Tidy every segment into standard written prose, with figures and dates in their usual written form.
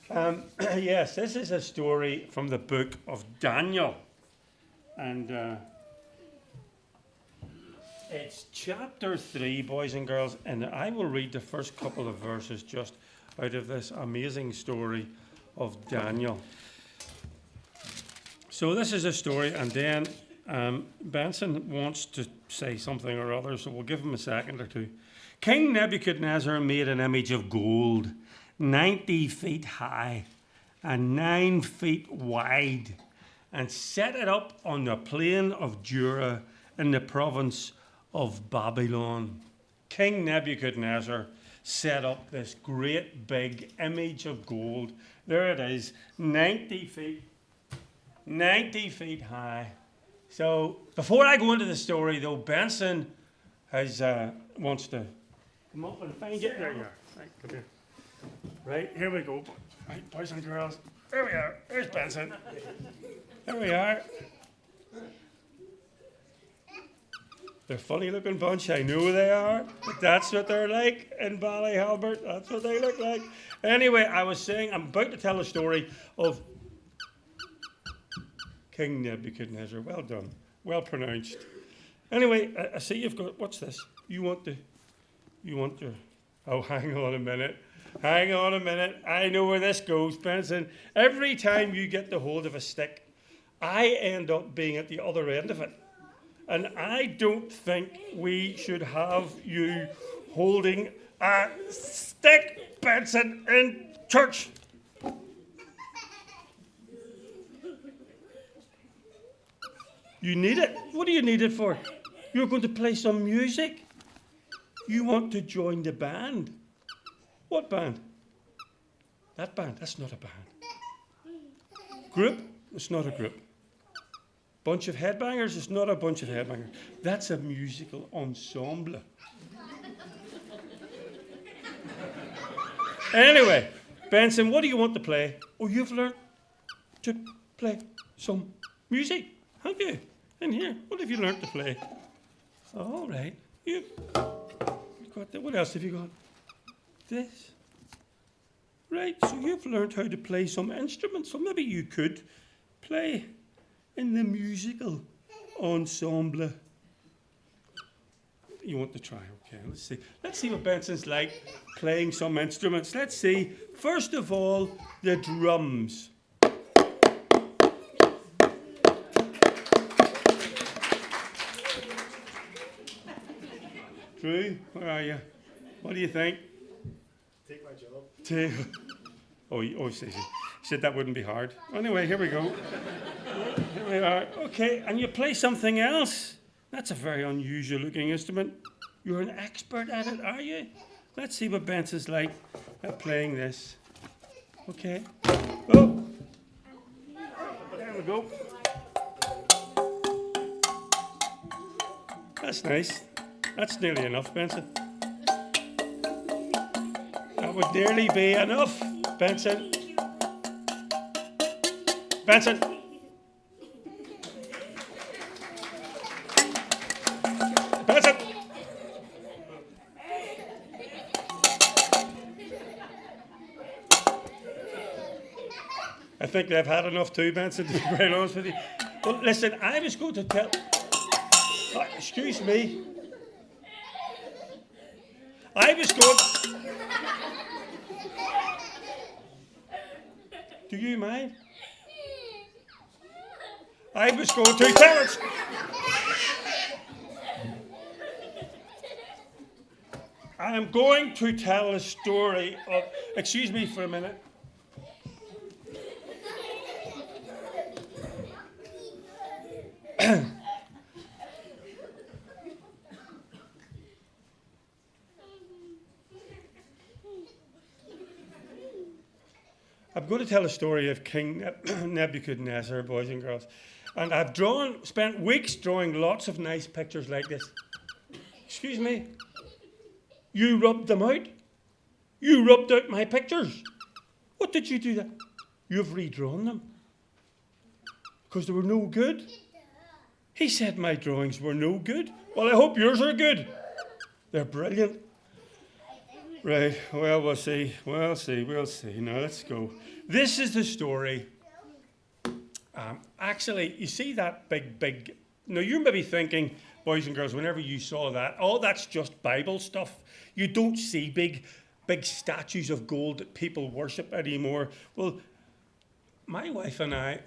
Yes, this is a story from the book of Daniel. And it's chapter 3, boys and girls. And I will read the first couple of verses just out of this amazing story of Daniel. So, this is a story, and then Benson wants to say something or other, so we'll give him a second or two. King Nebuchadnezzar made an image of gold, 90 feet high and 9 feet wide, and set it up on the plain of Dura in the province of Babylon. King Nebuchadnezzar set up this great big image of gold. There it is, 90 feet high. So before I go into the story, though, Benson wants to come up and find it. There you are. Right, come here. Right, here we go. Right, boys and girls. There we are. There's Benson. There we are. They're a funny looking bunch. I know they are. But that's what they're like in Ballyhalbert. That's what they look like. Anyway, I was saying I'm about to tell a story of King Nebuchadnezzar. Well done. Well pronounced. Anyway, I see you've got, what's this? You want your, oh, hang on a minute. I know where this goes, Benson. Every time you get the hold of a stick, I end up being at the other end of it. And I don't think we should have you holding a stick, Benson, in church. You need it? What do you need it for? You're going to play some music. You want to join the band. What band? That band. That's not a band. Group? It's not a group. Bunch of headbangers? It's not a bunch of headbangers. That's a musical ensemble. Anyway, Benson, what do you want to play? Oh, you've learned to play some music, have you? In here. What have you learned to play? All right. You've got that. What else have you got? This. Right, so you've learned how to play some instruments, so maybe you could play in the musical ensemble. You want to try? Okay, let's see. Let's see what Benson's like playing some instruments. Let's see. First of all, the drums. Drew, where are you? What do you think? Take my job. He said that wouldn't be hard. Anyway, here we go. Here we are. Okay, and you play something else. That's a very unusual looking instrument. You're an expert at it, are you? Let's see what Benson's like at playing this. Okay. Oh! There we go. That's nice. That's nearly enough, Benson. That would nearly be enough, Benson. Benson. Benson. I think they've had enough too, Benson, to be quite honest with you. Well, listen, I was going to tell... excuse me. I was going... Do you mind? I was going to tell it. I am going to tell a story of... Excuse me for a minute. I'm going to tell a story of King Nebuchadnezzar, boys and girls. And I've spent weeks drawing lots of nice pictures like this. Excuse me? You rubbed them out? You rubbed out my pictures? What did you do that? You've redrawn them. Because they were no good. He said my drawings were no good. Well, I hope yours are good. They're brilliant. Right, well, we'll see. We'll see. Now, let's go. This is the story. Actually, you see that big. Now, you may be thinking, boys and girls, whenever you saw that, oh, that's just Bible stuff. You don't see big statues of gold that people worship anymore. Well, my wife and I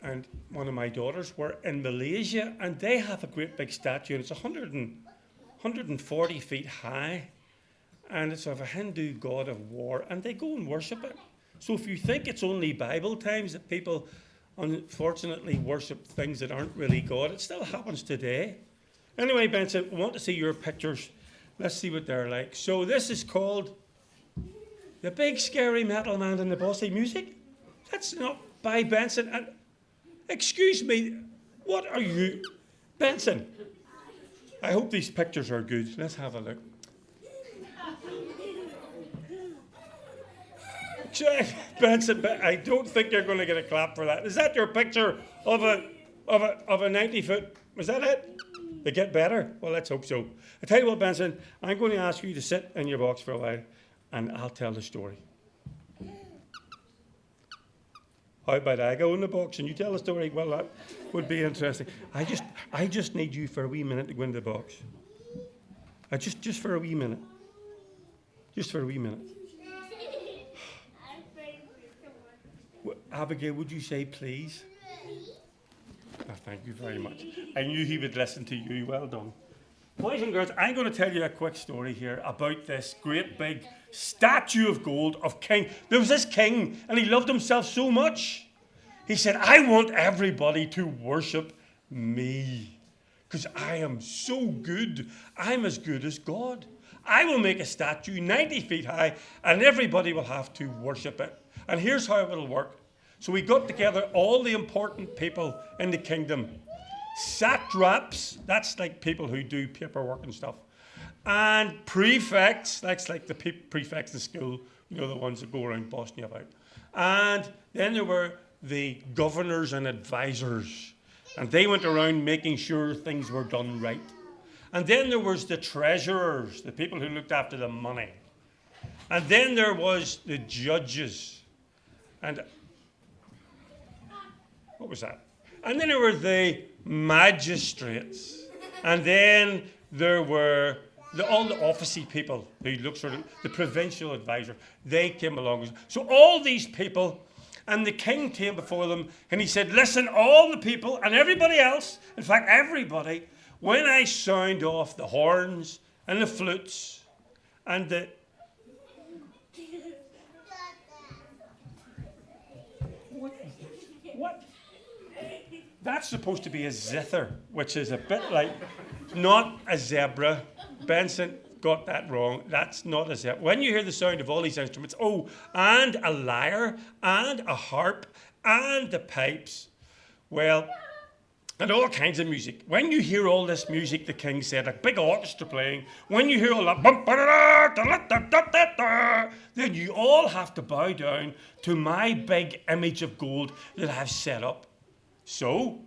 and one of my daughters were in Malaysia, and they have a great big statue, and it's 140 feet high, and it's of a Hindu god of war, and they go and worship it. So if you think it's only Bible times that people unfortunately worship things that aren't really God, it still happens today. Anyway, Benson, we want to see your pictures. Let's see what they're like. So this is called The Big Scary Metal Man and the Bossy Music. That's not by Benson. And excuse me, what are you? Benson, I hope these pictures are good. Let's have a look. Benson, I don't think you're going to get a clap for that. Is that your picture of a 90-foot? Is that it? They get better? Well, let's hope so. I tell you what, Benson, I'm going to ask you to sit in your box for a while, and I'll tell the story. How about I go in the box and you tell the story? Well, that would be interesting. I just need you for a wee minute to go into the box. Just for a wee minute. Just for a wee minute. Abigail, would you say please? Oh, thank you very much. I knew he would listen to you. Well done. Boys and girls, I'm going to tell you a quick story here about this great big statue of gold of king. There was this king, and he loved himself so much. He said, I want everybody to worship me because I am so good. I'm as good as God. I will make a statue 90 feet high, and everybody will have to worship it. And here's how it will work. So we got together all the important people in the kingdom. Satraps, that's like people who do paperwork and stuff. And prefects, that's like the prefects in school, you know, the ones that go around bossing you about. And then there were the governors and advisors. And they went around making sure things were done right. And then there was the treasurers, the people who looked after the money. And then there was the judges. And what was that? And then there were the magistrates. And then there were all the officey people who looked sort of, the provincial advisor. They came along. So all these people, and the king came before them, and he said, listen, all the people and everybody else, in fact, everybody, when I sound off the horns and the flutes and the... What? That's supposed to be a zither, which is a bit like, not a zebra. Benson got that wrong. That's not a zebra. When you hear the sound of all these instruments, oh, and a lyre, and a harp, and the pipes, well, and all kinds of music. When you hear all this music, the king said, a big orchestra playing, when you hear all that, then you all have to bow down to my big image of gold that I've set up. So,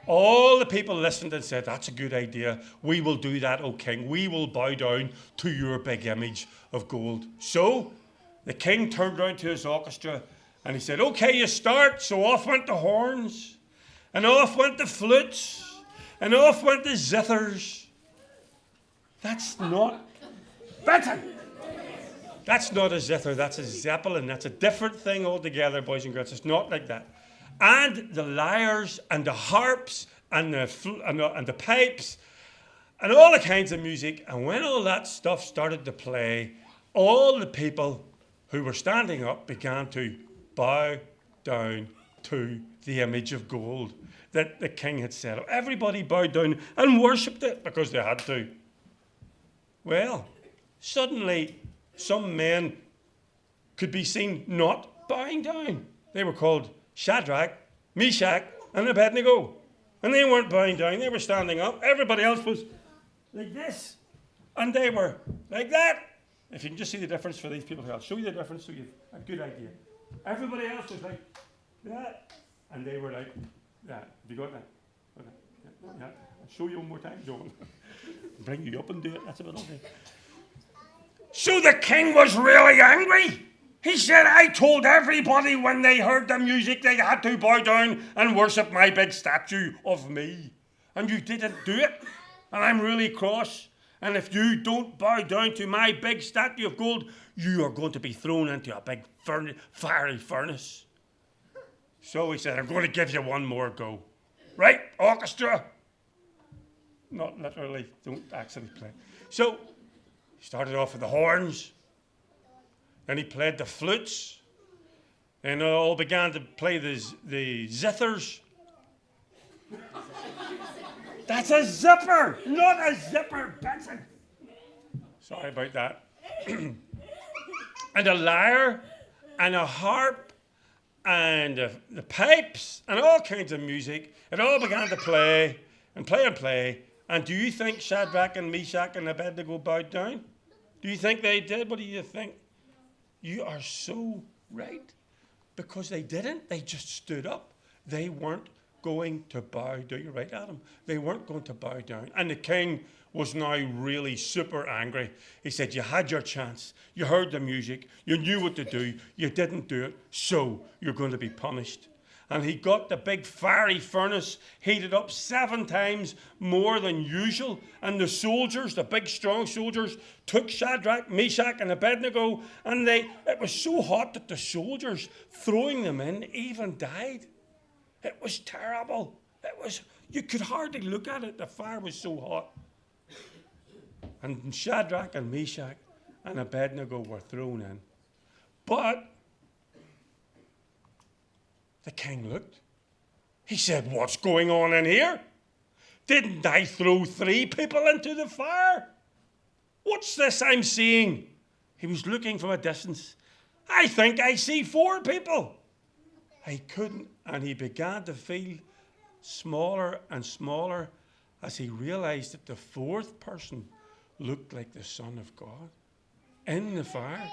all the people listened and said, that's a good idea. We will do that, O king. We will bow down to your big image of gold. So, the king turned round to his orchestra and he said, okay, you start. So off went the horns, and off went the flutes, and off went the zithers. That's not... Benson! That's not a zither, that's a zeppelin. That's a different thing altogether, boys and girls. It's not like that. And the lyres and the harps and the pipes and all the kinds of music. And when all that stuff started to play, all the people who were standing up began to bow down to the image of gold that the king had set up. Everybody bowed down and worshipped it because they had to. Well, suddenly some men could be seen not bowing down. They were called Shadrach, Meshach, and Abednego. And they weren't bowing down, they were standing up. Everybody else was like this. And they were like that. If you can just see the difference for these people here, I'll show you the difference so you have a good idea. Everybody else was like that. And they were like that. Have you got that? Yeah. I'll show you one more time, John. Bring you up and do it. That's about okay. So the king was really angry. He said, I told everybody when they heard the music they had to bow down and worship my big statue of me. And you didn't do it. And I'm really cross. And if you don't bow down to my big statue of gold, you are going to be thrown into a big fiery furnace. So he said, I'm going to give you one more go. Right, orchestra? Not literally, don't actually play. So he started off with the horns. Then he played the flutes. And they all began to play the zithers. That's a zipper, not a zipper, Benson. Sorry about that. And a lyre, and a harp, and the pipes, and all kinds of music. It all began to play, and play, and play. And do you think Shadrach and Meshach and Abednego bowed down? Do you think they did? What do you think? You are so right. Because they didn't. They just stood up. They weren't going to bow down. You're right, Adam. They weren't going to bow down. And the king was now really super angry. He said, you had your chance. You heard the music. You knew what to do. You didn't do it. So you're going to be punished. And he got the big fiery furnace heated up 7 times more than usual. And the soldiers, the big strong soldiers, took Shadrach, Meshach, and Abednego. And it was so hot that the soldiers throwing them in even died. It was terrible. You could hardly look at it. The fire was so hot. And Shadrach and Meshach and Abednego were thrown in. But the king looked. He said, what's going on in here? Didn't I throw 3 people into the fire? What's this I'm seeing? He was looking from a distance. I think I see 4 people. He couldn't, and he began to feel smaller and smaller as he realized that the 4th person looked like the Son of God in the fire.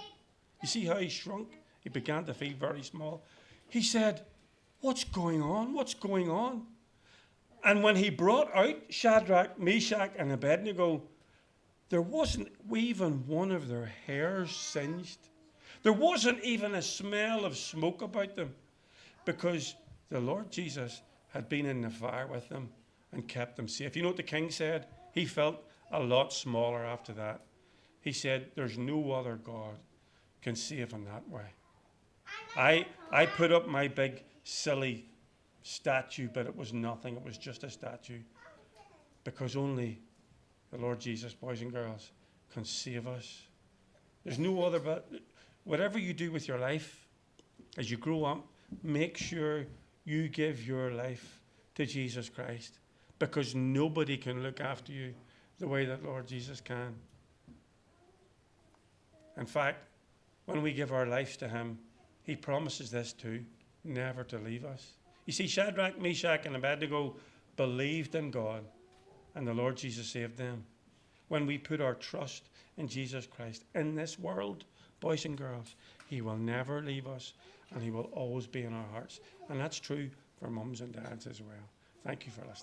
You see how he shrunk? He began to feel very small. He said, what's going on? What's going on? And when he brought out Shadrach, Meshach, and Abednego, there wasn't even one of their hairs singed. There wasn't even a smell of smoke about them, because the Lord Jesus had been in the fire with them and kept them safe. You know what the king said? He felt a lot smaller after that. He said, there's no other God can save in that way. I put up my big silly statue, but it was nothing. It was just a statue. Because only the Lord Jesus, boys and girls, can save us. There's no other, but whatever you do with your life, as you grow up, make sure you give your life to Jesus Christ, because nobody can look after you the way that Lord Jesus can. In fact, when we give our lives to him, he promises this too, never to leave us. You see, Shadrach, Meshach, and Abednego believed in God, and the Lord Jesus saved them. When we put our trust in Jesus Christ in this world, boys and girls, he will never leave us, and he will always be in our hearts. And that's true for mums and dads as well. Thank you for listening.